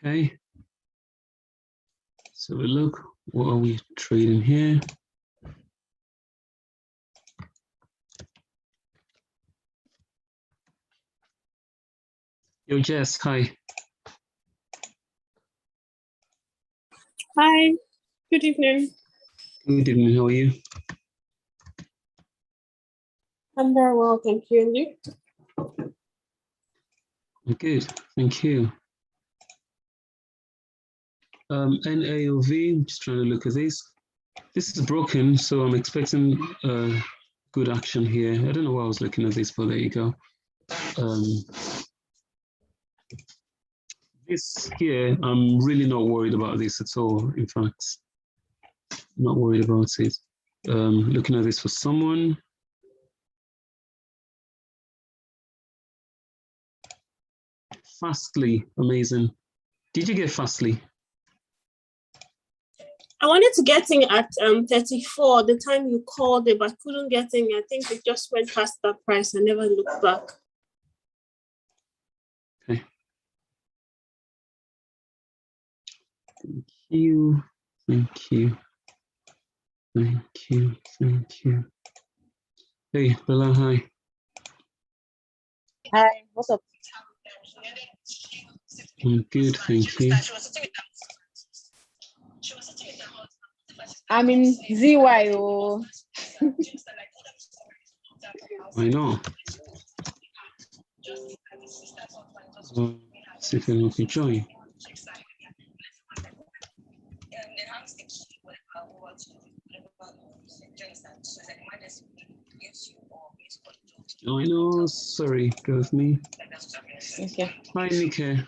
Okay. So we look, what are we trading here? Yo, Jess, hi. Hi, good evening. Good evening, how are you? I'm very well, thank you. And you? I'm good, thank you. NAOV, I'm just trying to look at this. This is broken, so I'm expecting good action here. I don't know why I was looking at this, but there you go. This here, I'm really not worried about this at all. In fact, I'm not worried about it. Looking at this for someone. Fastly, amazing. Did you get Fastly? I wanted to get in at 34 the time you called it, but couldn't get in. I think it just went past that price. I never looked back. Okay. Thank you. Thank you. Thank you. Thank you. Hey, Bella, hi. Hi, what's up? I'm good, thank you. I'm in ZYO. I know. See if anyone can join. Oh, I know. Sorry, go with me. Okay. Hi, Nika.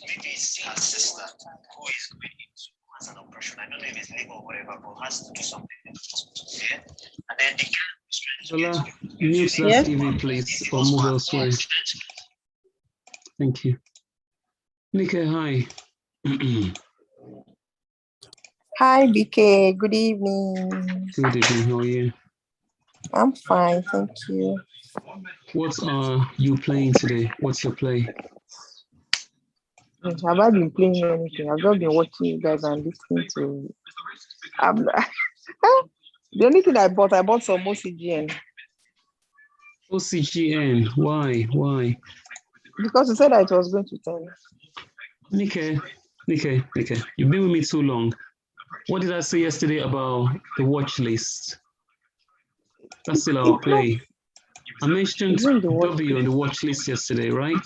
Maybe it's her sister who is going into as an operation. I don't know if it's legal or whatever, but has to do something in the hospital. Yeah? And then the guy was trying Bella, to mute that Yes? TV, please, or move elsewhere. Thank you. Nika, hi. Hi, BK. Good evening. Good evening, how are you? I'm fine, thank you. What are you playing today? What's your play? Have I been playing anything? I've just been watching you guys and listening to. The only thing I bought some OCGN. OCGN, why? Why? Because you said that it was going to tell. Nika, you've been with me too long. What did I say yesterday about the watch list? That's still our play. I mentioned W on the watch list yesterday, right?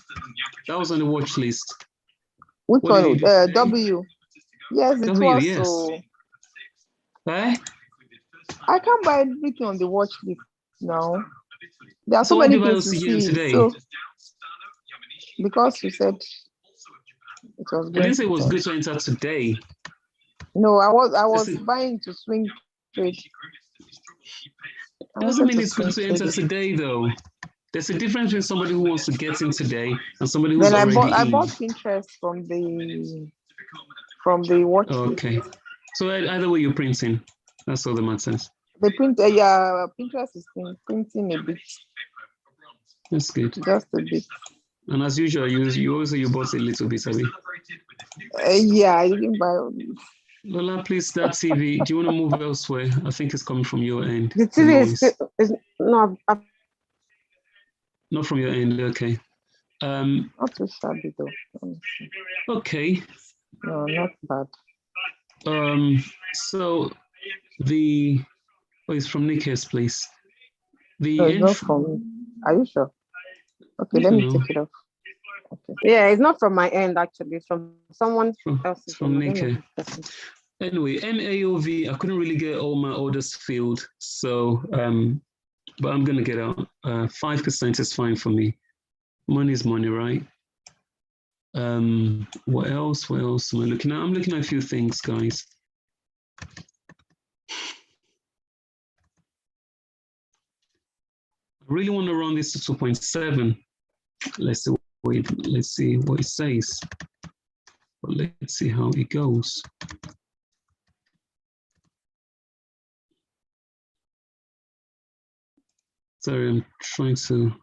That was on the watch list. Which What one? did you W. Yes, it W, was. yes. So Eh? I can't buy everything on the watch list now. There are So so why many did you buy things to OCGN see. today? So because you said it was I going didn't say it to was tell. good to enter today. No, I was Listen, buying to swing trade. doesn't mean it's good to enter today, though. There's a difference between somebody who wants to get in today and somebody who's Then I already in. bought Pinterest from the watch list. Okay. So either way, you're printing. That's all that matters. The print, yeah, Pinterest is printing a bit, That's good. just a bit. And as usual, you also bought a little bit of it. Yeah, I didn't buy. Lola, please, that TV, do you want to move elsewhere? I think it's coming from your end. The TV is not. Not from your end, okay. Not too shabby though. Okay. No, not bad. So it's from Nick's place. No, it's not from. Are you sure? Okay, let me take it off. Okay. Yeah, it's not from my end actually. It's from someone else. It's from Nick. Anyway, NAOV, I couldn't really get all my orders filled, so but I'm gonna get out. 5% is fine for me. Money is money, right? What else? What else am I looking at? I'm looking at a few things, guys. I really want to run this to 2.7. Let's see what it says. But let's see how it goes. Sorry, I'm trying to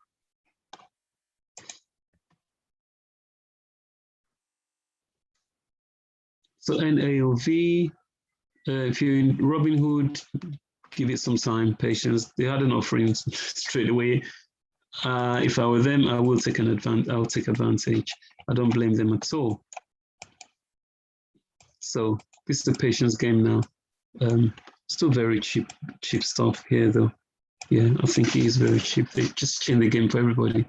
So NAOV, if you're in Robinhood, give it some time, patience. They had an offering straight away. If I were them, I will take I'll take advantage. I don't blame them at all. So this is a patience game now. Still very cheap stuff here though. Yeah, I think it is very cheap. They just changed the game for everybody.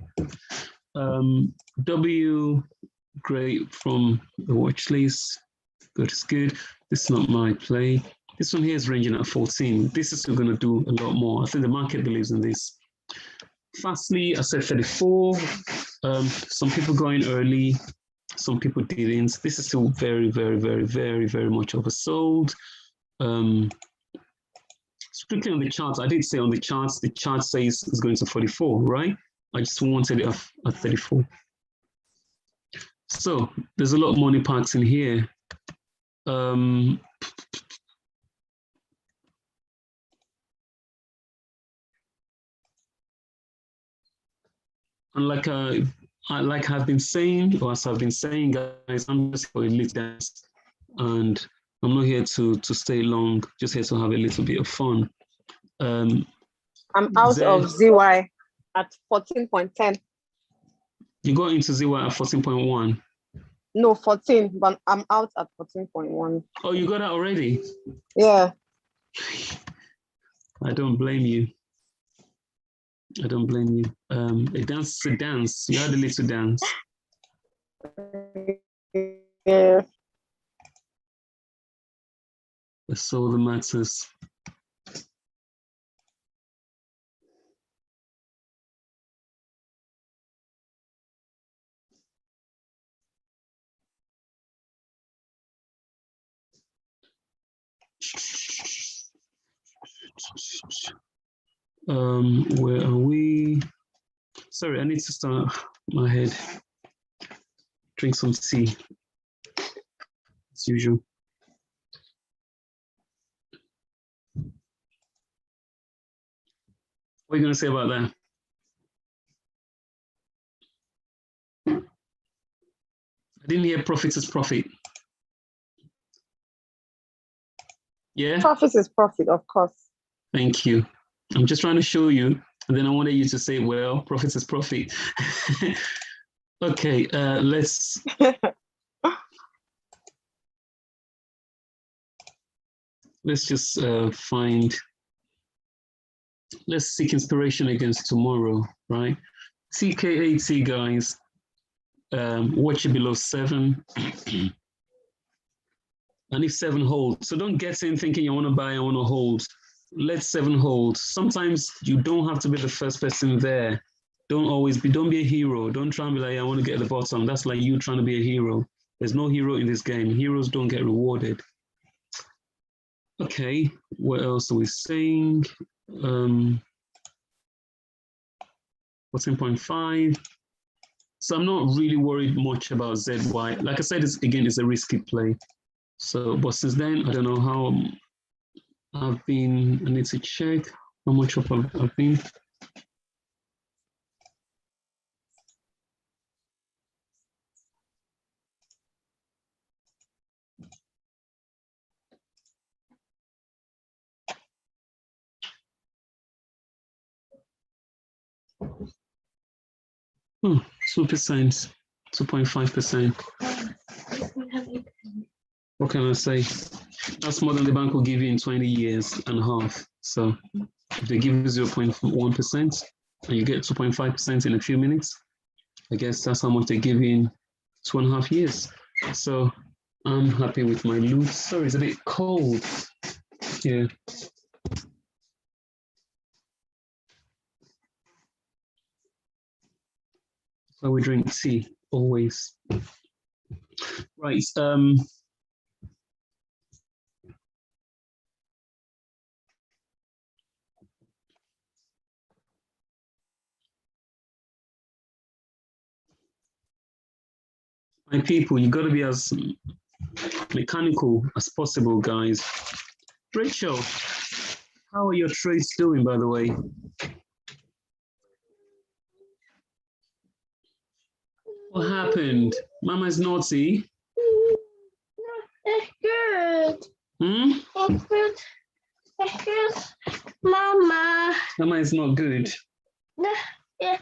W, great from the watch list. Good is good. This is not my play. This one here is ranging at 14. This is still going to do a lot more. I think the market believes in this. Fastly, I said 34. Some people going early, some people didn't. This is still very, very, very, very, very much oversold. Strictly on the charts, I did say on the chart says it's going to 44, right? I just wanted it at 34. So there's a lot of money parks in here. And like I've been saying, or as I've been saying, guys, I'm just for a little dance, and I'm not here to stay long. Just here to have a little bit of fun. I'm out of ZY at 14.10. You got into ZY at 14.1. No, 14, but I'm out at 14.1. Oh, you got that already? Yeah. I don't blame you. I don't blame you. A dance is a dance. You had a little dance. Yeah. That's all that matters. Where are we? Sorry, I need to start my head. Drink some tea, as usual. What are you going to say about that? I didn't hear profit is profit. Yeah? Profit is profit, of course. Thank you. I'm just trying to show you, and then I wanted you to say, well, profit is profit. Okay, let's just let's seek inspiration against tomorrow, right? TK80, guys, watch it below 7. And if 7 holds, so don't get in thinking you want to buy, I want to hold. Let 7 hold. Sometimes you don't have to be the first person there. Don't be a hero. Don't try and be like, I want to get at the bottom. That's like you trying to be a hero. There's no hero in this game. Heroes don't get rewarded. Okay, what else are we saying? 14.5. So I'm not really worried much about ZY. Like I said, it's a risky play. So, but since then, I don't know how I've been. I need to check how much up I've been. Oh, 2%, 2.5%. What can I say? That's more than the bank will give you in 20 years and a half. So if they give you 0.1% and you get 2.5% in a few minutes, I guess that's how much they give you in 2.5 years. So I'm happy with my loot. Sorry, it's a bit cold. Yeah. So we drink tea always. Right. My people, you got to be as mechanical as possible, guys. Rachel, how are your trades doing, by the way? What happened? Mama's naughty. Excuse Mama. Mama is not good. No, yeah,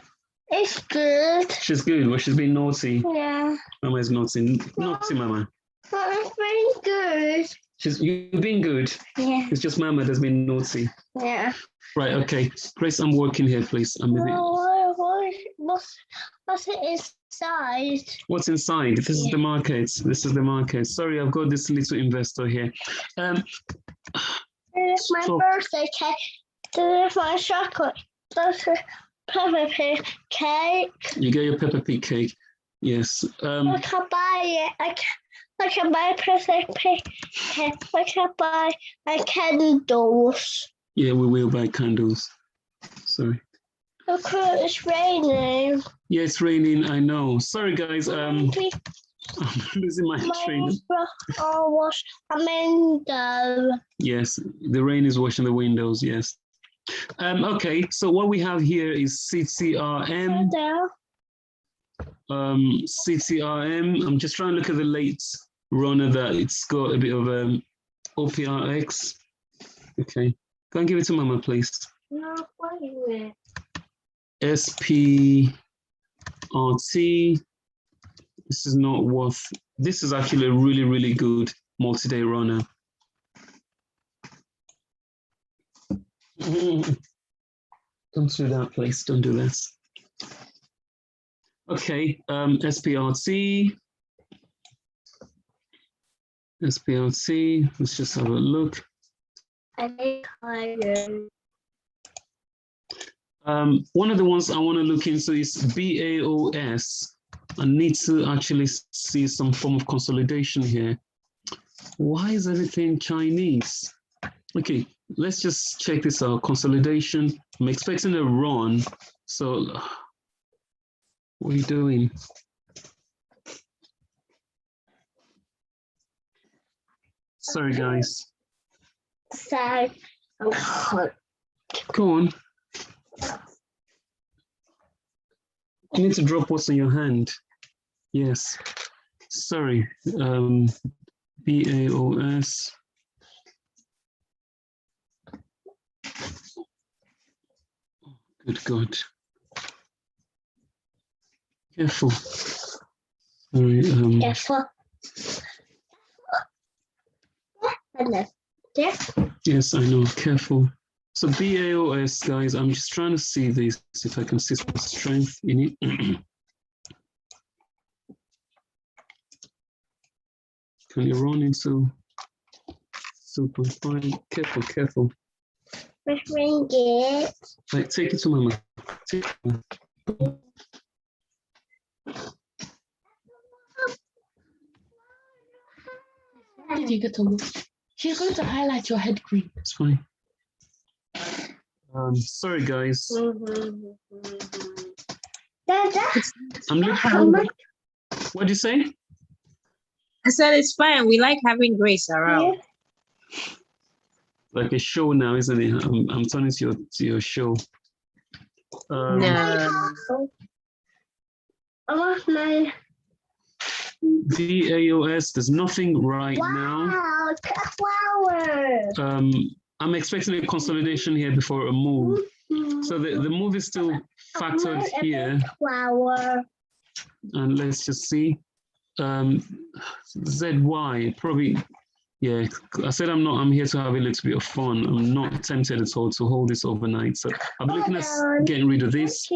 it's good. She's good, but she's been naughty. Yeah. Mama is naughty. Naughty, Mama. But it's very good. You've been good. Yeah. It's just Mama that's been naughty. Yeah. Right, okay. Grace, I'm working here, please. What's it inside? What's inside? This is the market. This is the market. Sorry, I've got this little investor here. It's my So- birthday cake. This is my chocolate. This is pepper cake. You get your Peppa Pig cake. Yes. I can buy it. I can buy pepper pig cake. I can buy candles. Yeah, we will buy candles. Sorry. Look, it's raining. Yeah, it's raining. I know. Sorry, guys. I'm losing my train. Wash a window. Yes, the rain is washing the windows. Yes. Okay. So what we have here is CTRM. CTRM. I'm just trying to look at the late runner that it's got a bit of OPRX. Okay. Go and give it to Mama, please. No, wait. SPRT. This is not worth. This is actually a really, really good multi-day runner. Don't do that, please. Don't do that. Okay, SPRT. SPRT. Let's just have a look. One of the ones I want to look into is BAOS. I need to actually see some form of consolidation here. Why is everything Chinese? Okay, let's just check this out. Consolidation. I'm expecting a run. So, what are you doing? Sorry, guys. So, Go on. You need to drop what's in your hand. Yes. Sorry. BAOS. Good God. Careful. Sorry. careful. Yes, I know. Careful. So BAOS, guys, I'm just trying to see this, if I can see some strength in it. Can you run into 2.5? Careful, careful. Bring it. Right, take it to Mama. Take it to Mama. How did you get to look? She's going to highlight your head cream. It's fine. Sorry, guys. I'm looking. What do you say? I said it's fine. We like having Grace around. Like a show now, isn't it? I'm turning to your show. No. DAOS, there's nothing right now. Wow, flower. I'm expecting a consolidation here before a move. So the move is still factored here. Flower. And let's just see. ZY, probably, yeah, I said I'm here to have a little bit of fun. I'm not tempted at all to hold this overnight. So I'm looking at getting rid of this.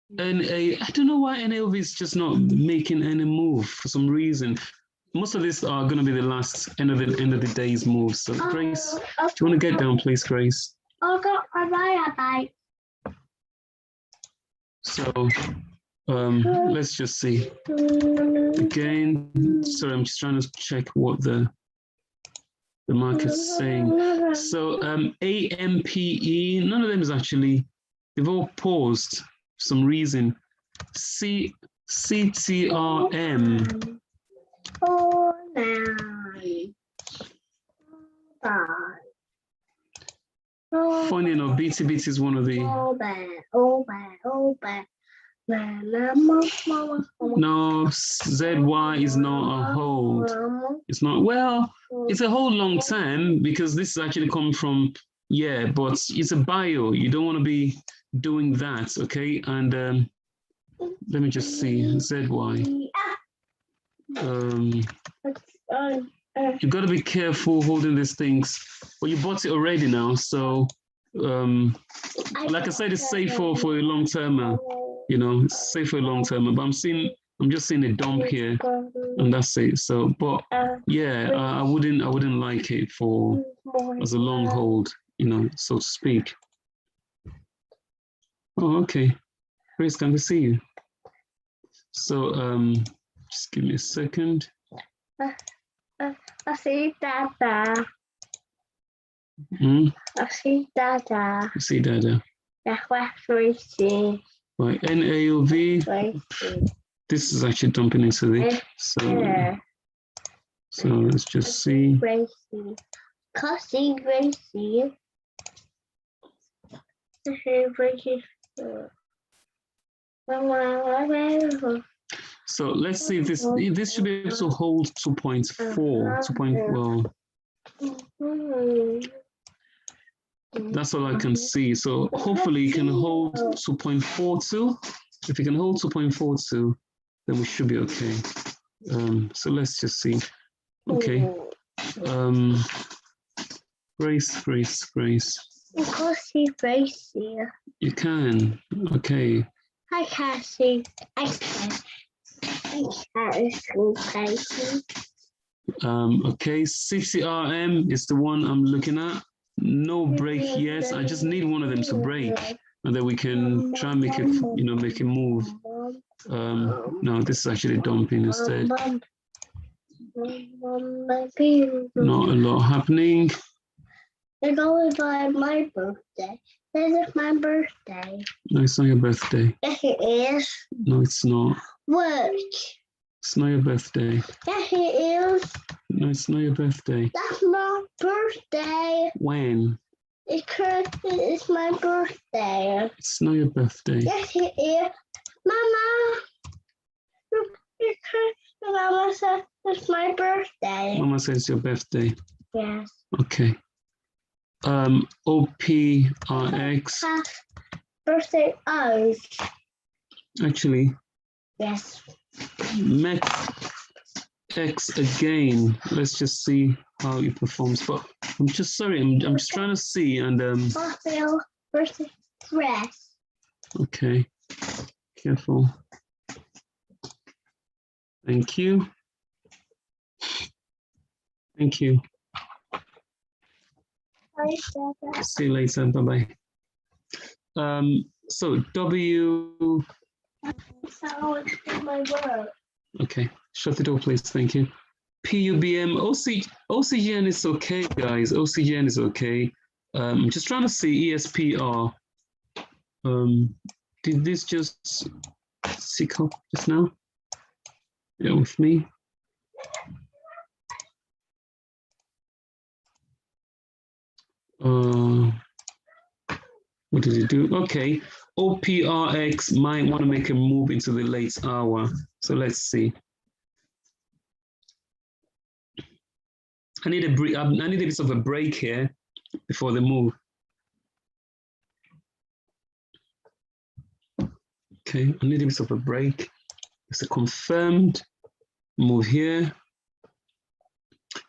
NA, I don't know why NAOV is just not making any move for some reason. Most of these are going to be the last end of the day's moves. So Grace, do you want to get down, please, Grace? So let's just see. Again, sorry, I'm just trying to check what the market's saying. So AMPE, none of them is actually, they've all paused for some reason. CTRM. Oh, no. Funny enough, BTBT is one of the. No, ZY is not a hold. It's not, well, it's a whole long time because this is actually coming from, yeah, but it's a bio. You don't want to be doing that, okay? And let me just see, ZY. You got to be careful holding these things. Well, you bought it already now, so like I said, it's safe for a long term. You know, it's safe for a long term. But I'm just seeing a dump here, and that's it. So, but yeah, I wouldn't like it for as a long hold, you know, so to speak. Oh, okay. Grace, can we see you? So, just give me a second. I see Dada. Hmm? I see Dada. You see Dada. That's what we see. Right, NAOV. Tracy. This is actually dumping into the. So let's just see. Gracie. Cassie Gracie. Gracie. So let's see if this should be able to hold 2.4. Well, that's all I can see. So hopefully you can hold 2.42. If you can hold 2.42, then we should be okay. So let's just see. Okay. Grace. Cassie Gracie. You can. Okay. Hi, Cassie. I can't. Okay, CCRM is the one I'm looking at. No break yet. I just need one of them to break, and then we can try and make it, you know, make it move. No, this is actually dumping instead. Not a lot happening. It's always like my birthday. This is my birthday. No, it's not your birthday. Yes, it is. No, it's not. Work. It's not your birthday. Yes, it is. No, it's not your birthday. That's my birthday. When? It's my birthday. It's not your birthday. Yes, it is. Mama. Mama said it's my birthday. Mama says it's your birthday. Yes. Okay. OPRX. Birthday O's. Actually, Yes. Met X again. Let's just see how it performs. But I'm just sorry. I'm just trying to see and Fulfill versus dress. Okay. Careful. Thank you. Thank you. See you later. Bye bye. So W. Okay, shut the door, please. Thank you. PUBM, OCGN is okay, guys. OCGN is okay. I'm just trying to see ESPR. Did this just stick up just now? Yeah, with me. What did it do? Okay, OPRX might want to make a move into the late hour. So let's see. I need a bit of a break here before the move. Okay, I need a bit of a break. It's a confirmed move here.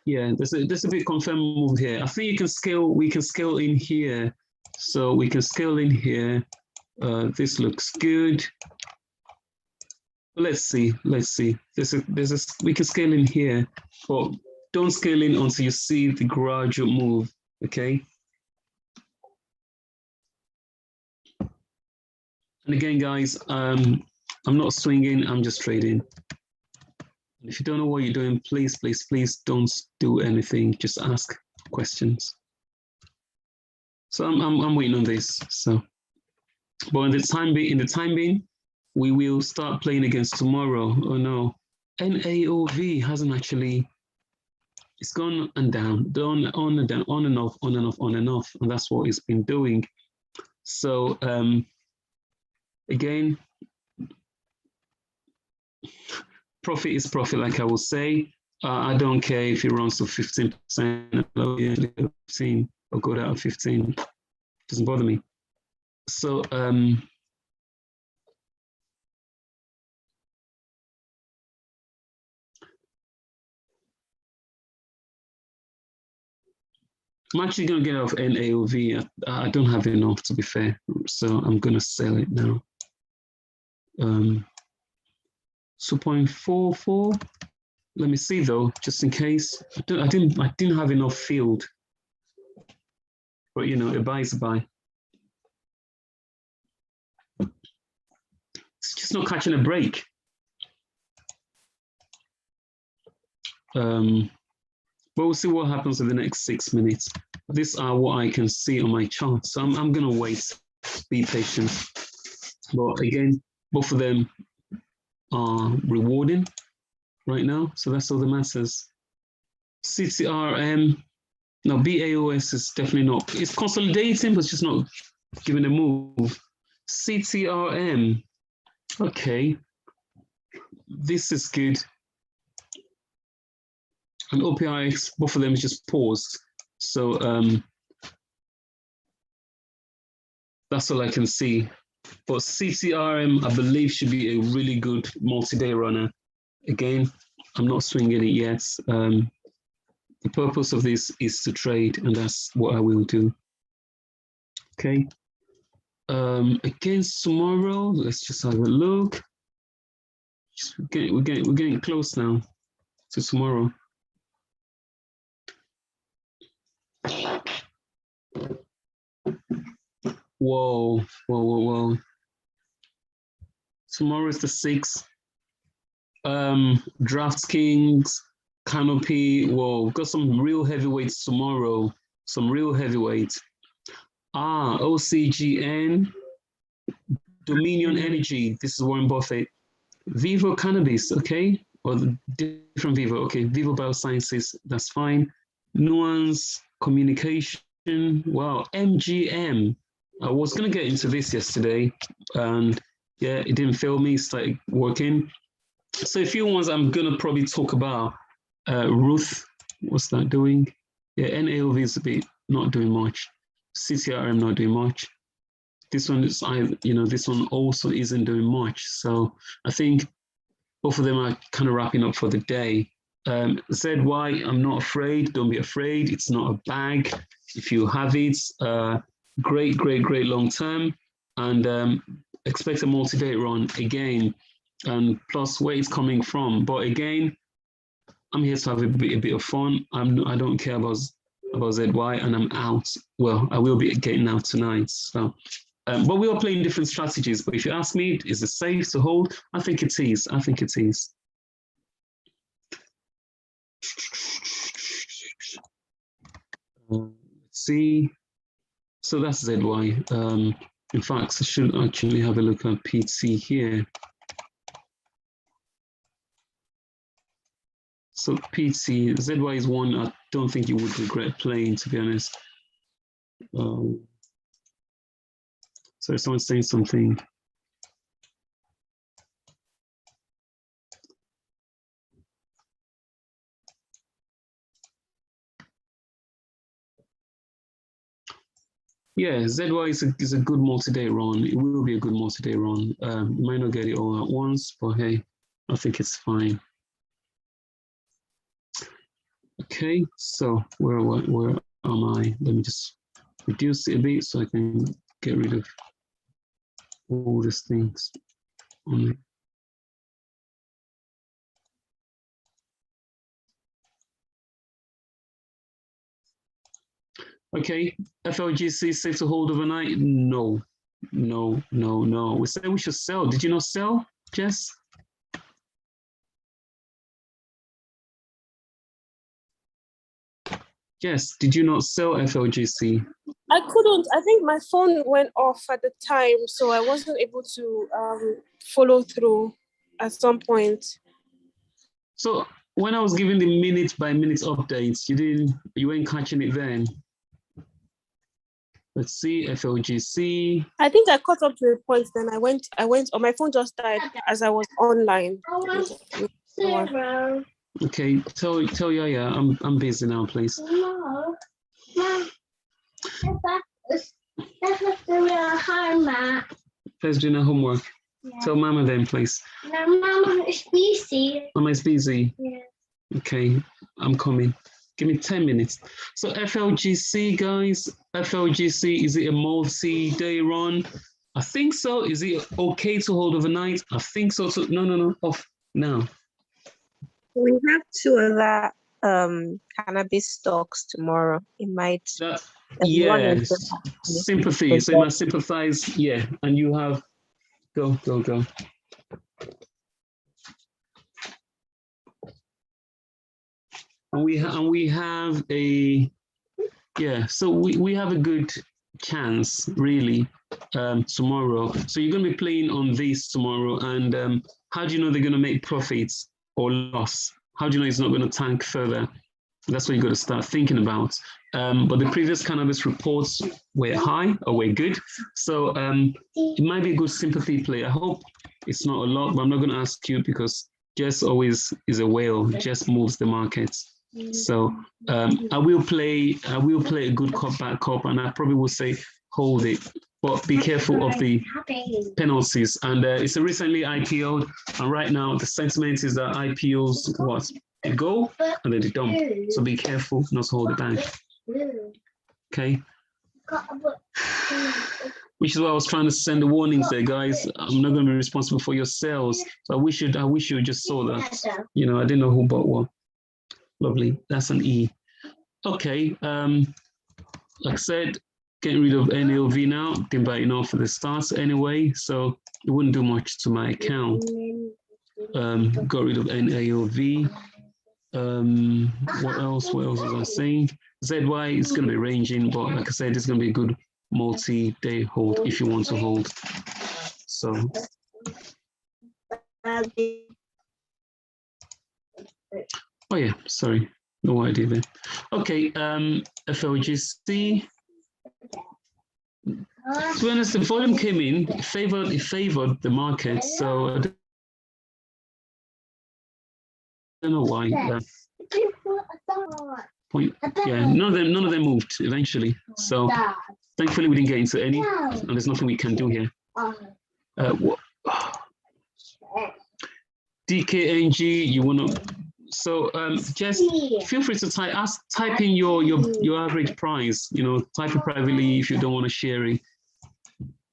Yeah, there's a bit confirmed move here. I think you can scale. We can scale in here. So we can scale in here. This looks good. Let's see. We can scale in here, but don't scale in until you see the gradual move. Okay. And again, guys, I'm not swinging. I'm just trading. If you don't know what you're doing, please don't do anything. Just ask questions. So I'm waiting on this. So, but in the time being, we will start playing against tomorrow. Oh no, NAOV hasn't actually. It's gone and down, on and down, on and off, and that's what it's been doing. So again, Profit is profit, like I will say. I don't care if it runs to 15%, 15 or go down to 15. Doesn't bother me. So I'm actually going to get off NAOV. I don't have enough, to be fair. So I'm going to sell it now. 2.44. Let me see though, just in case. I didn't have enough field. But you know, a buy is a buy. It's just not catching a break. But we'll see what happens in the next 6 minutes. These are what I can see on my chart. So I'm going to wait, be patient. But again, both of them are rewarding right now. So that's all that matters. CTRM, no, BAOS is definitely not. It's consolidating, but it's just not giving a move. CTRM, okay. This is good. And OPIX, both of them is just paused. So that's all I can see. But CTRM, I believe, should be a really good multi-day runner. Again, I'm not swinging it yet. The purpose of this is to trade, and that's what I will do. Okay. Against tomorrow, let's just have a look. We're getting close now to tomorrow. Whoa. Tomorrow is the 6th. DraftKings, Canopy. Whoa, got some real heavyweights tomorrow. Some real heavyweights. OCGN, Dominion Energy. This is Warren Buffett. Vivo Cannabis, okay? Or the different Vivo, okay. Vivo Biosciences, that's fine. Nuance Communication. Wow, MGM. I was going to get into this yesterday, and yeah, it didn't fail me. It started working. So a few ones I'm going to probably talk about. Ruth, what's that doing? Yeah, NAOV is a bit not doing much. CTRM not doing much. This one is, this one also isn't doing much. So I think both of them are kind of wrapping up for the day. ZY, I'm not afraid. Don't be afraid. It's not a bag. If you have it, great long term, and expect a multi-day run again, and plus where it's coming from. But again, I'm here to have a bit of fun. I don't care about ZY, and I'm out. Well, I will be getting out tonight. So, but we are playing different strategies. But if you ask me, is it safe to hold? I think it is. Let's see. So that's ZY. In fact, I should actually have a look at PT here. So PT, ZY is one I don't think you would regret playing, to be honest. Sorry, someone's saying something. Yeah, ZY is a good multi-day run. It will be a good multi-day run. You might not get it all at once, but hey, I think it's fine. Okay, so where am I? Let me just reduce it a bit so I can get rid of all these things on it. Okay, FLGC safe to hold overnight? No. We said we should sell. Did you not sell, Jess? Yes, did you not sell FLGC? I couldn't. I think my phone went off at the time, so I wasn't able to follow through at some point. So when I was giving the minute by minute updates, you weren't catching it then? Let's see, FLGC. I think I caught up to a point. Then I went. Oh, my phone just died as I was online. Zero. Okay, tell Yaya I'm busy now, please. No. Mom. That's doing a homework. Let's do the homework. Yeah. Tell Mama then, please. No, Mama is busy. Mama is busy. Yeah. Okay, I'm coming. Give me 10 minutes. So FLGC, guys, FLGC, is it a multi-day run? I think so. Is it okay to hold overnight? I think so. No, off now. We have 2 other cannabis stocks tomorrow. It might. Yes, sympathy. So you must sympathize. Yeah, and you have, go. And we have a, yeah, so we have a good chance really tomorrow. So you're going to be playing on this tomorrow, and how do you know they're going to make profits or loss? How do you know it's not going to tank further? That's what you got to start thinking about. But the previous cannabis reports were high or were good, so it might be a good sympathy play. I hope it's not a lot, but I'm not going to ask you because Jess always is a whale. Jess moves the markets. So I will play a good cop, bad cop, and I probably will say hold it, but be careful of the penalties. And it's a recently IPO'd, and right now the sentiment is that IPOs what they go and then they dump. So be careful not to hold it back. Okay. Which is why I was trying to send the warnings there, guys. I'm not going to be responsible for your sales. So I wish you just saw that. You know, I didn't know who bought what. Lovely, that's an E. Okay, like I said, getting rid of NAOV now. Didn't buy enough for the starts anyway, so it wouldn't do much to my account. Got rid of NAOV. What else was I saying? ZY is going to be ranging, but like I said, it's going to be a good multi-day hold if you want to hold. So. Oh yeah, sorry, no idea there. Okay, FLGC. To be honest, the volume came in, it favored the market, so I don't know why. Yeah, none of them moved eventually. So thankfully we didn't get into any, and there's nothing we can do here. DKNG, you wanna? So just feel free to type in your average price. You know, type it privately if you don't want to share it.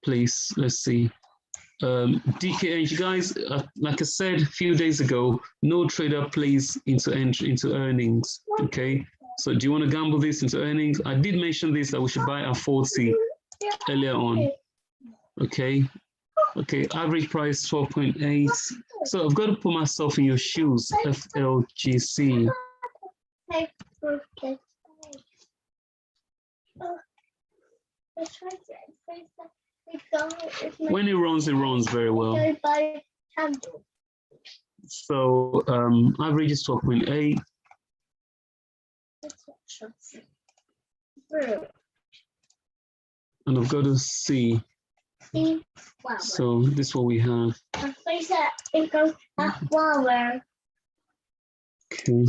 Please, let's see. DKNG, guys, like I said a few days ago, no trader plays into earnings. Okay, so do you want to gamble this into earnings? I did mention this that we should buy our 40 earlier on. Okay. Okay, average price 12.8. So I've got to put myself in your shoes, FLGC. When it runs very well. So average is 12.8. And I've got to see. So this is what we have. Okay.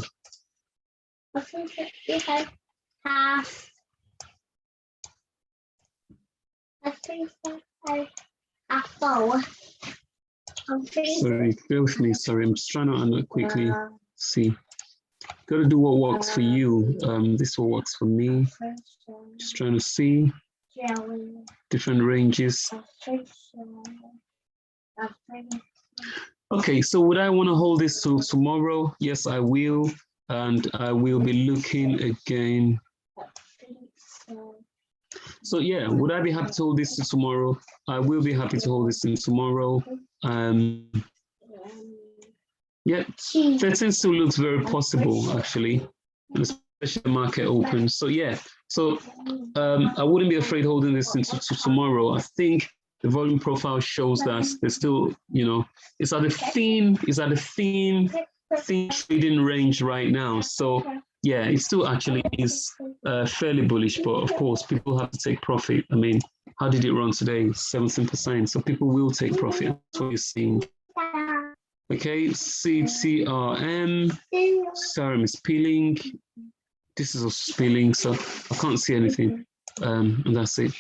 Sorry, bear with me. Sorry, I'm just trying to quickly see. Got to do what works for you. This is what works for me. Just trying to see different ranges. Okay, so would I want to hold this till tomorrow? Yes, I will. And I will be looking again. So yeah, would I be happy to hold this till tomorrow? I will be happy to hold this till tomorrow. Yeah, 13 still looks very possible actually, especially the market open. So yeah, so I wouldn't be afraid holding this into tomorrow. I think the volume profile shows that there's still, you know, it's at a thin trading range right now. So yeah, it still actually is fairly bullish, but of course, people have to take profit. I mean, how did it run today? 17%. So people will take profit. That's what you're seeing. Okay, CTRM. Serum is peeling. This is also peeling, so I can't see anything. And that's it.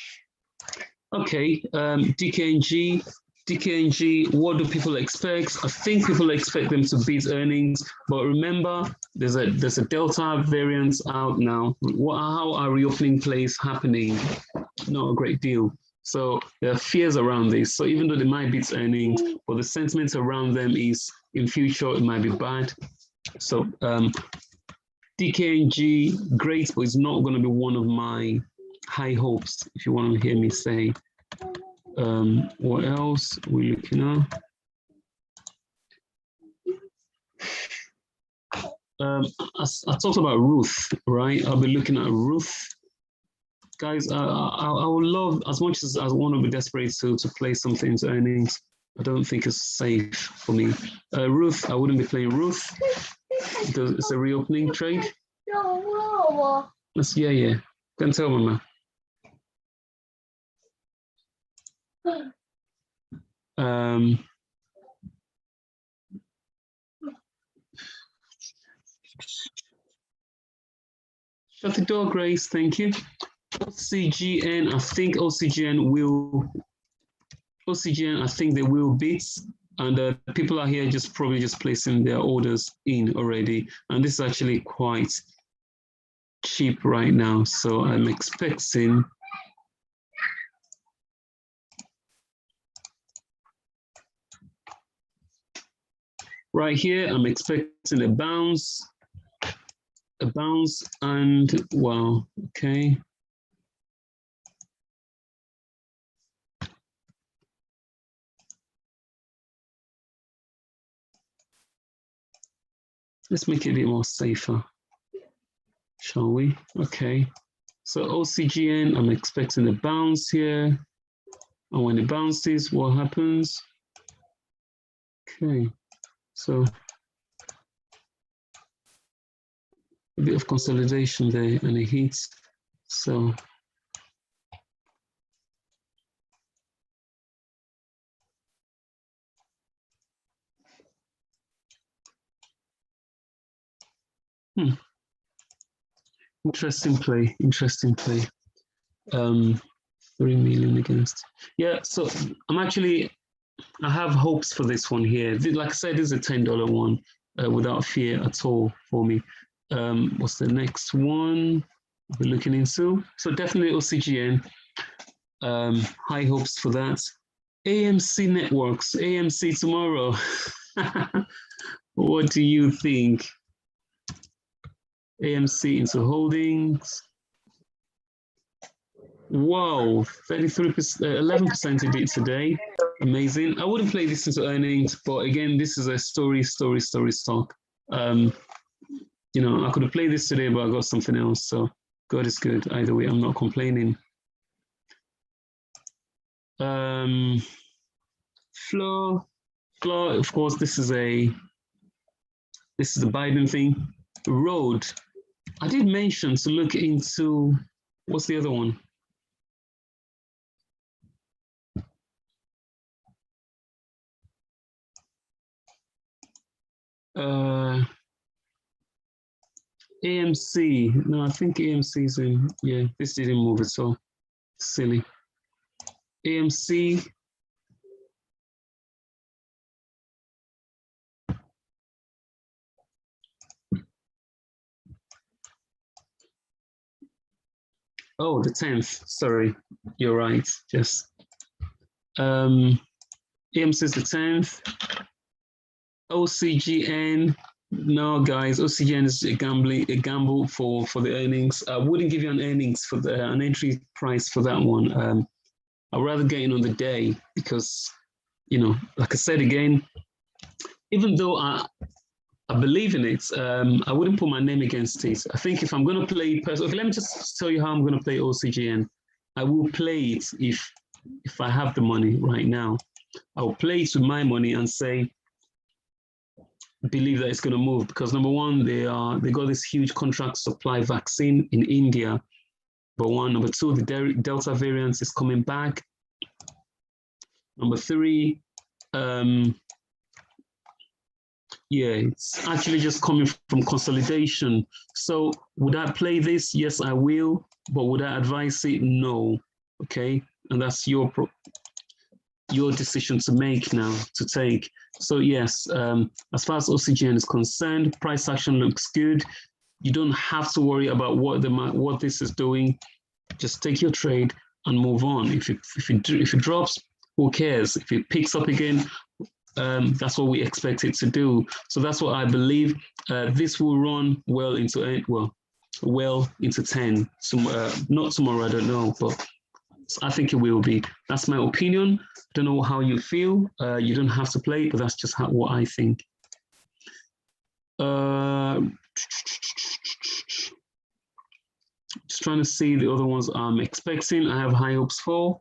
Okay, DKNG. DKNG, what do people expect? I think people expect them to beat earnings, but remember, there's a Delta variant out now. How are reopening plays happening? Not a great deal. So there are fears around this. So even though they might beat earnings, but the sentiment around them is in future it might be bad. So DKNG, great, but it's not going to be one of my high hopes, if you want to hear me say. What else are we looking at? I talked about Ruth, right? I'll be looking at Ruth. Guys, I would love, as much as I want to be desperate to play something into earnings, I don't think it's safe for me. Ruth, I wouldn't be playing Ruth because it's a reopening trade. That's, yeah. Can tell, Mama. Shut the door, Grace. Thank you. OCGN, I think I think they will beat, and people are here probably just placing their orders in already, and this is actually quite cheap right now, so I'm expecting right here, I'm expecting a bounce, and wow, okay. Let's make it a bit more safer, shall we? Okay, so OCGN, I'm expecting a bounce here. And when it bounces, what happens? Okay, so a bit of consolidation there and a hit. So interesting play. 3 million against. Yeah, so I have hopes for this one here. Like I said, this is a $10 one without fear at all for me. What's the next one we're looking into? So definitely OCGN. High hopes for that. AMC Networks, AMC tomorrow. What do you think? AMC into holdings. Wow, 33%, 11% it did today. Amazing. I wouldn't play this into earnings, but again, this is a story stock. You know, I could have played this today, but I got something else. So God is good. Either way, I'm not complaining. Floor, of course, this is a Biden thing. Road, I did mention to look into, what's the other one? AMC, no, I think AMC is in, yeah, this didn't move at all. Silly. AMC. Oh, the 10th, sorry, you're right, just. AMC is the 10th. OCGN, no guys, OCGN is a gamble for the earnings. I wouldn't give you an earnings for an entry price for that one. I'd rather get in on the day because, you know, like I said again, even though I believe in it, I wouldn't put my name against it. I think if I'm going to play, okay, let me just tell you how I'm going to play OCGN. I will play it if I have the money right now. I will play it with my money and say, believe that it's going to move because number one, they got this huge contract supply vaccine in India. Number one, number two, the Delta variant is coming back. Number three, yeah, it's actually just coming from consolidation. So would I play this? Yes, I will. But would I advise it? No. Okay, and that's your decision to make now, to take. So yes, as far as OCGN is concerned, price action looks good. You don't have to worry about what this is doing. Just take your trade and move on. If it drops, who cares? If it picks up again, that's what we expect it to do. So that's what I believe. This will run well into 10. Not tomorrow, I don't know, but I think it will be. That's my opinion. Don't know how you feel. You don't have to play, but that's just what I think. Just trying to see the other ones I'm expecting. I have high hopes for.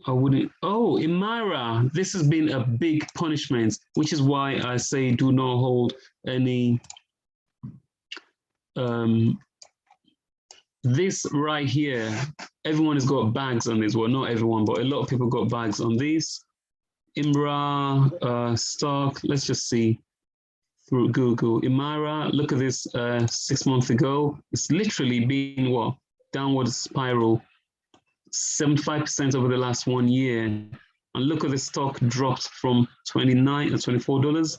I wouldn't. Oh, Imara. This has been a big punishment, which is why I say do not hold any. This right here, everyone has got bags on this. Well, not everyone, but a lot of people got bags on these. Imra stock. Let's just see through Google. Imara. Look at this. 6 months ago, it's literally been what, downward spiral. 75% over the last 1 year. And look at the stock dropped from $29 or $24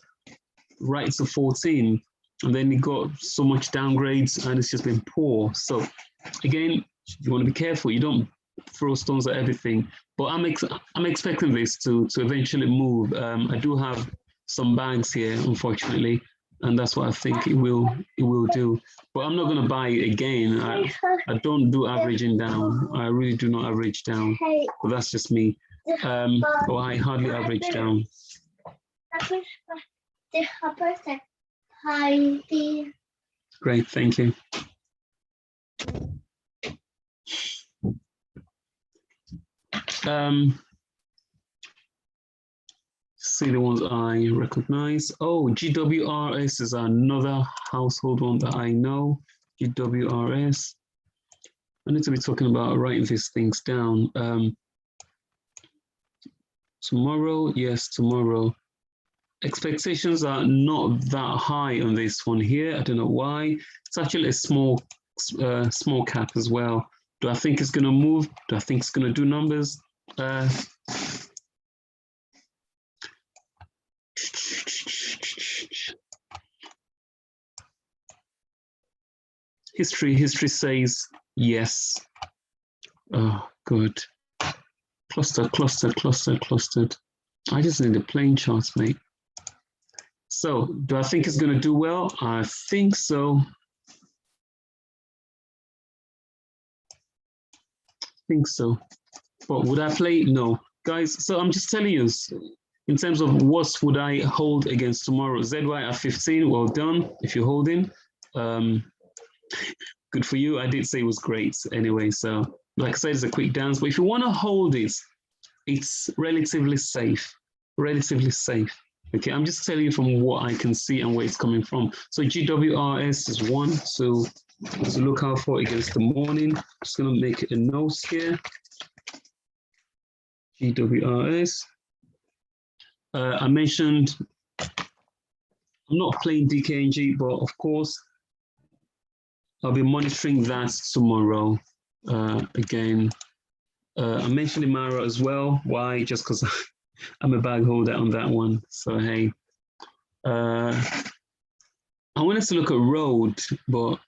right to 14. And then it got so much downgrades and it's just been poor. So again, you want to be careful. You don't throw stones at everything. But I'm expecting this to eventually move. I do have some bags here, unfortunately, and that's what I think it will do. But I'm not going to buy it again. I don't do averaging down. I really do not average down. But that's just me. Or I hardly average down. Great, thank you. See the ones I recognize. Oh, GWRS is another household one that I know. GWRS. I need to be talking about writing these things down. Tomorrow, yes, tomorrow. Expectations are not that high on this one here. I don't know why. It's actually a small cap as well. Do I think it's going to move? Do I think it's going to do numbers? History says yes. Oh, good. Clustered. I just need the plain charts, mate. So, do I think it's going to do well? I think so. But would I play? No. Guys, so I'm just telling you, in terms of what would I hold against tomorrow? ZY at 15, well done if you're holding. Good for you. I did say it was great anyway. So, like I said, it's a quick dance. But if you want to hold it, it's relatively safe. Okay, I'm just telling you from what I can see and where it's coming from. So GWRS is one to look out for against the morning. Just going to make a note here. GWRS. I mentioned I'm not playing DKNG, but of course, I'll be monitoring that tomorrow. Again, I mentioned Imara as well. Why? Just because I'm a bag holder on that one. So, hey, I wanted to look at Road, but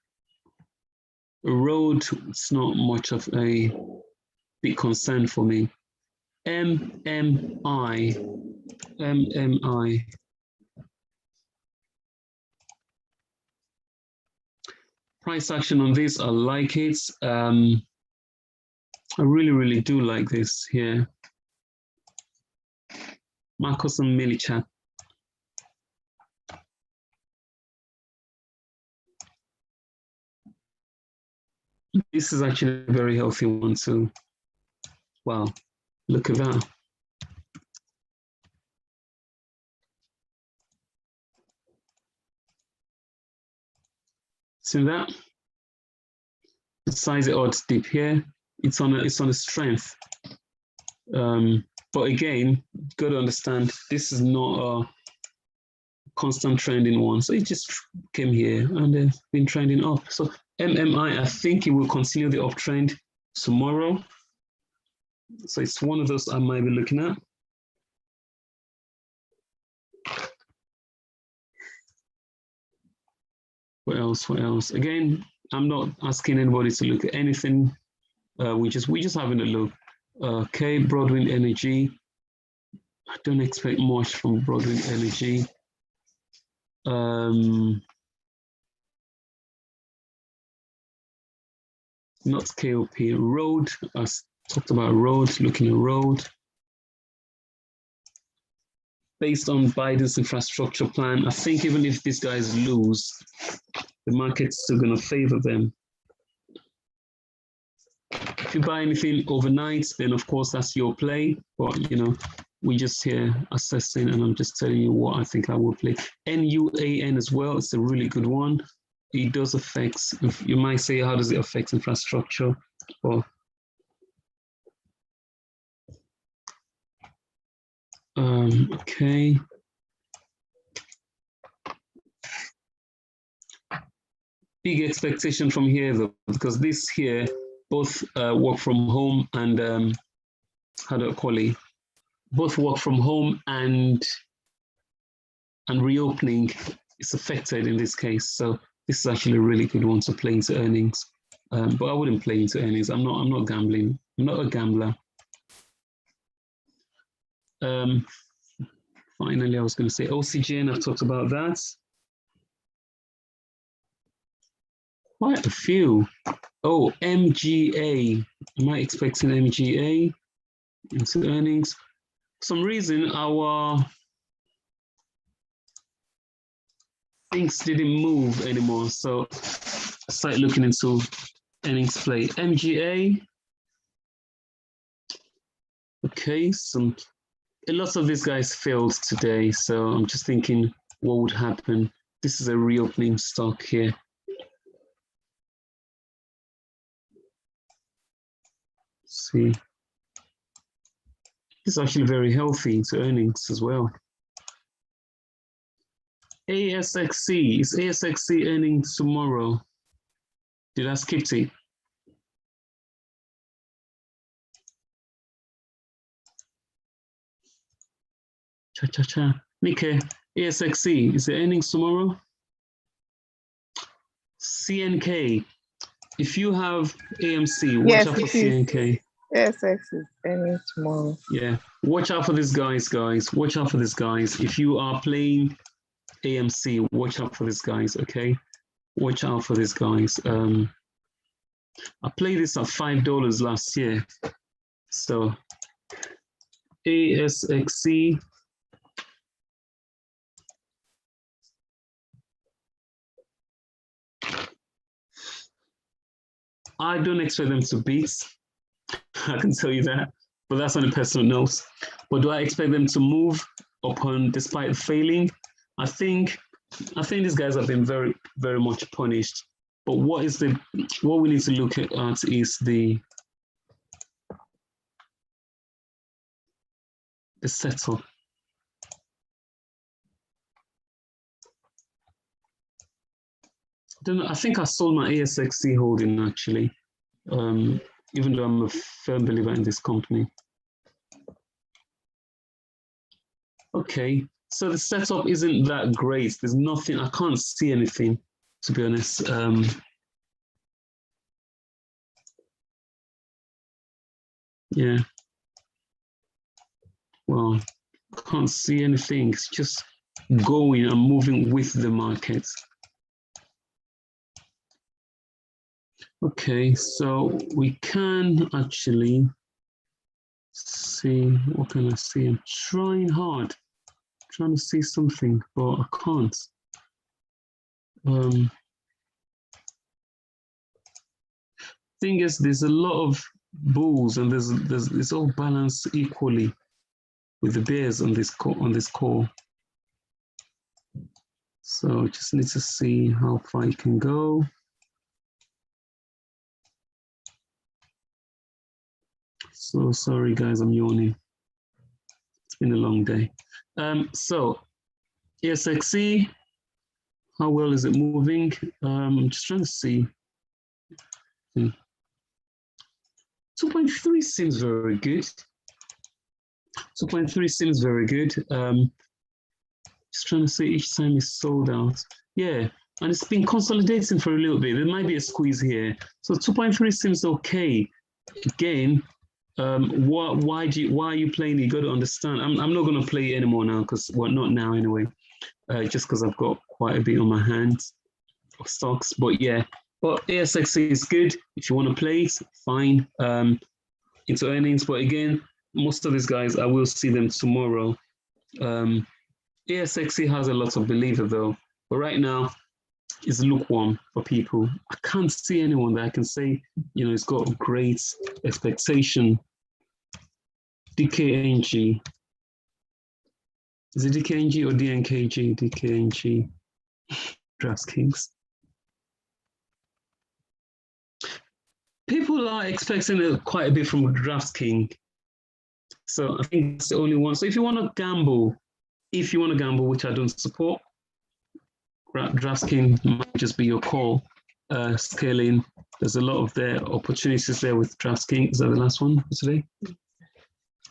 Road, it's not much of a big concern for me. MMI. Price action on this, I like it. I really do like this here. Marcus and Milicha. This is actually a very healthy one too. Wow, look at that. See that? The size of odds dip here. It's on a strength. But again, got to understand this is not a constant trending one. So it just came here and then been trending up. So MMI, I think it will continue the uptrend tomorrow. So it's one of those I might be looking at. What else? What else? Again, I'm not asking anybody to look at anything. We just having a look. Okay, Broadwind Energy. I don't expect much from Broadwind Energy. Not KOP. Road. I talked about road. Looking at road. Based on Biden's infrastructure plan, I think even if these guys lose, the market's still going to favor them. If you buy anything overnight, then of course that's your play. But you know, we just here assessing, and I'm just telling you what I think I will play. NUAN as well. It's a really good one. It does affect. You might say, how does it affect infrastructure? Well, okay. Big expectation from here though, because this here both work from home and how do I call it? Both work from home and reopening is affected in this case. So this is actually a really good one to play into earnings. But I wouldn't play into earnings. I'm not gambling. I'm not a gambler. Finally, I was going to say OCGN, I've talked about that. Quite a few. Oh, MGA. Am I expecting MGA into earnings? For some reason, our things didn't move anymore. So I started looking into earnings play. MGA. Okay, a lot of these guys failed today, so I'm just thinking what would happen. This is a reopening stock here. Let's see. It's actually very healthy into earnings as well. ASXC, is ASXC earning tomorrow? Did I skip it? Cha-cha-cha. Nikkei, ASXC, is it earnings tomorrow? CNK, if you have AMC, watch out for CNK. ASX is earning tomorrow. Yeah, watch out for these guys, guys. Watch out for these guys. If you are playing AMC, watch out for these guys, okay? Watch out for these guys. I played this at $5 last year. So ASXC. I don't expect them to beat. I can tell you that, but that's on a personal note. But do I expect them to move upon despite failing? I think these guys have been very, very much punished. But what we need to look at is the setup. I think I sold my ASXC holding actually, even though I'm a firm believer in this company. Okay, so the setup isn't that great. There's nothing, I can't see anything, to be honest. Yeah. Well, I can't see anything. It's just going and moving with the market. Okay, so we can actually see, what can I see? I'm trying hard, trying to see something, but I can't. Thing is, there's a lot of bulls and it's all balanced equally with the bears on this call. So just need to see how far you can go. So sorry, guys, I'm yawning. It's been a long day. So, ASXE, how well is it moving? I'm just trying to see. 2.3 seems very good. 2.3 seems very good. Just trying to see each time it's sold out. Yeah, and it's been consolidating for a little bit. There might be a squeeze here. So 2.3 seems okay. Again, why are you playing? You got to understand. I'm not going to play anymore now because, well, not now anyway. Just because I've got quite a bit on my hands of stocks. But yeah, but ASXE is good. If you want to play it, fine. Into earnings. But again, most of these guys, I will see them tomorrow. ASXE has a lot of believer though. But right now, it's lukewarm for people. I can't see anyone that I can say, you know, it's got great expectation. DKNG. Is it DKNG or DNKG? DKNG. DraftKings. People are expecting quite a bit from DraftKings. So I think it's the only one. So if you want to gamble, which I don't support, DraftKings might just be your call. Scaling, there's a lot of their opportunities there with DraftKings. Is that the last one for today? Are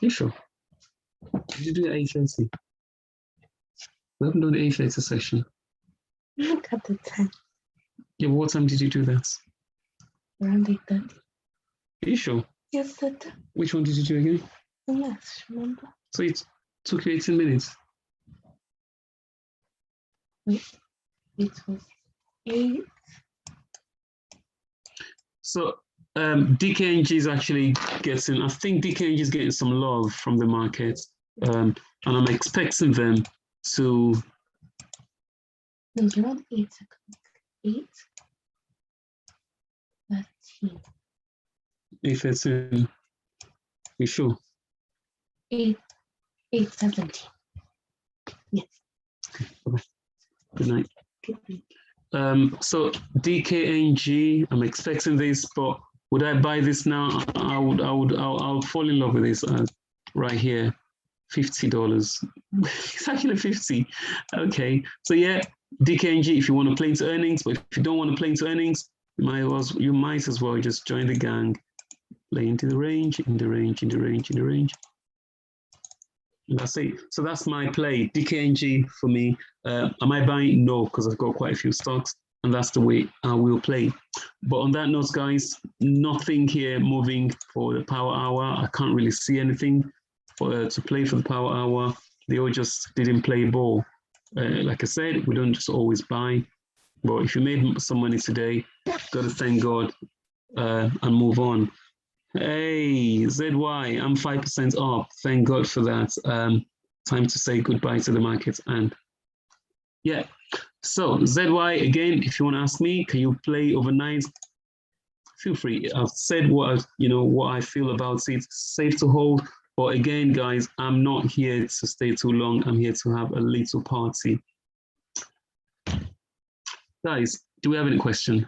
you sure? Did you do it at 8:30? We haven't done the 8:30 session. Look at the time. Yeah, but what time did you do that? Around 8:30. Are you sure? Yes, that. Which one did you do again? Yes, remember? So it took you 18 minutes. It was 8. So DKNG is actually getting, I think DKNG is getting some love from the market. And I'm expecting them to. No, it's around 8 seconds. 8:13. 8:13. You sure? 8:17. Yes. Okay, bye-bye. Good night. So DKNG, I'm expecting this, but would I buy this now? I'll fall in love with this right here. $50. It's actually 50. Okay. So yeah, DKNG, if you want to play into earnings, but if you don't want to play into earnings, you might as well just join the gang. Play into the range, in the range. And that's it. So that's my play. DKNG for me. Am I buying? No, because I've got quite a few stocks, and that's the way I will play. But on that note, guys, nothing here moving for the power hour. I can't really see anything to play for the power hour. They all just didn't play ball. Like I said, we don't just always buy. But if you made some money today, got to thank God and move on. Hey, ZY, I'm 5% up. Thank God for that. Time to say goodbye to the market. And yeah, so ZY, again, if you want to ask me, can you play overnight? Feel free. I've said what I feel about it. Safe to hold. But again, guys, I'm not here to stay too long. I'm here to have a little party. Guys, do we have any question?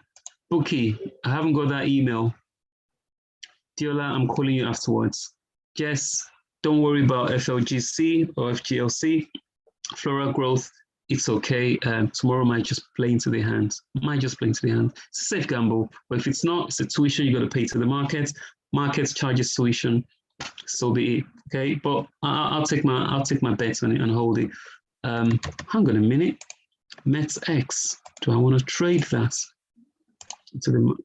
Bookie, I haven't got that email. Diola, I'm calling you afterwards. Jess, don't worry about FLGC or FGLC. Flora growth, it's okay. Tomorrow might just play into the hands. It's a safe gamble. But if it's not, it's a tuition you got to pay to the market. Markets charges tuition, so be it. Okay, but I'll take my bet on it and hold it. Hang on a minute. METX. Do I want to trade that to the?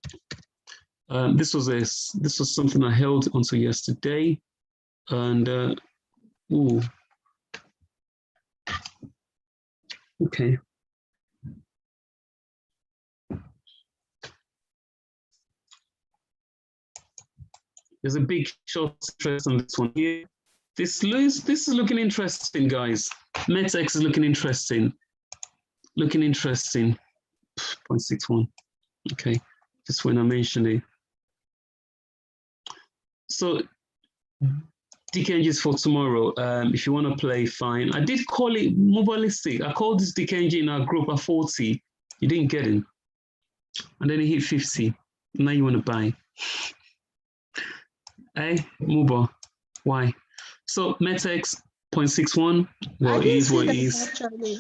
This was something I held until yesterday, and okay. There's a big short interest on this one here. This is looking interesting, guys. METX is looking interesting. 0.61. Okay, just when I mentioned it. So DKNG is for tomorrow. If you want to play, fine. I did call it Mobilistic. I called this DKNG in our group at 40. You didn't get it. And then it hit 50. Now you want to buy. Hey, Mubo, why? So Metex 0.61, well, it is what it is. Actually.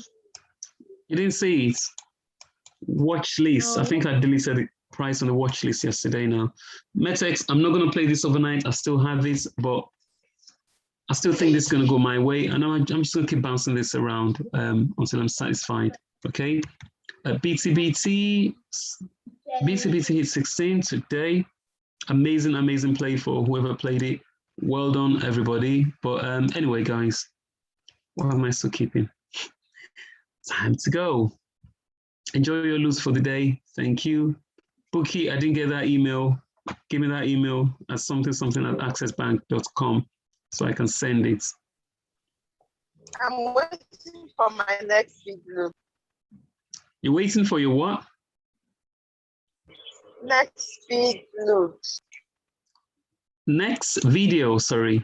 You didn't see it. Watch list. I No. think I deleted the price on the watch list yesterday now. Metex, I'm not going to play this overnight. I still have it, but I still think this is going to go my way. And I'm just going to keep bouncing this around until I'm satisfied. Okay. BTBT hit 16 today. Amazing play for whoever played it. Well done, everybody. But anyway, guys, what am I still keeping? Time to go. Enjoy your lose for the day. Thank you. Bookie, I didn't get that email. Give me that email at something@accessbank.com so I can send it. I'm waiting for my next video. You're waiting for your what? Next big load. Next video, sorry.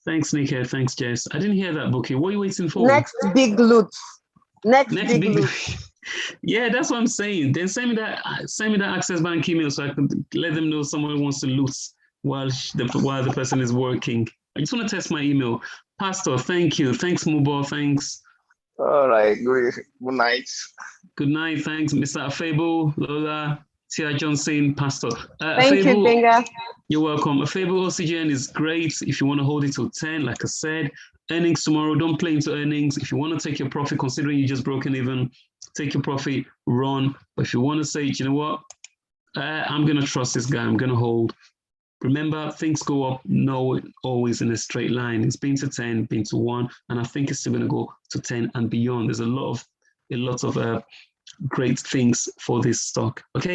Thanks, Nika. Thanks, Jess. I didn't hear that, Bookie. What are you waiting for? Next big loot. Next big loot. Yeah, that's what I'm saying. Then send me that Access Bank email so I can let them know someone wants to loot while the person is working. I just want to test my email. Pastor, thank you. Thanks, Mubo. Thanks. All right. Good night. Good night. Thanks, Mr. Afebo, Lola, Tia Johnson, Pastor. Thank you, Benga. You're welcome. Afebo OCGN is great if you want to hold it till 10, like I said. Earnings tomorrow, don't play into earnings. If you want to take your profit, considering you just broken even, take your profit, run. But if you want to say, you know what, I'm going to trust this guy, I'm going to hold. Remember, things go up, no, always in a straight line. It's been to 10, been to 1, and I think it's still going to go to 10 and beyond. There's a lot of great things for this stock. Okay.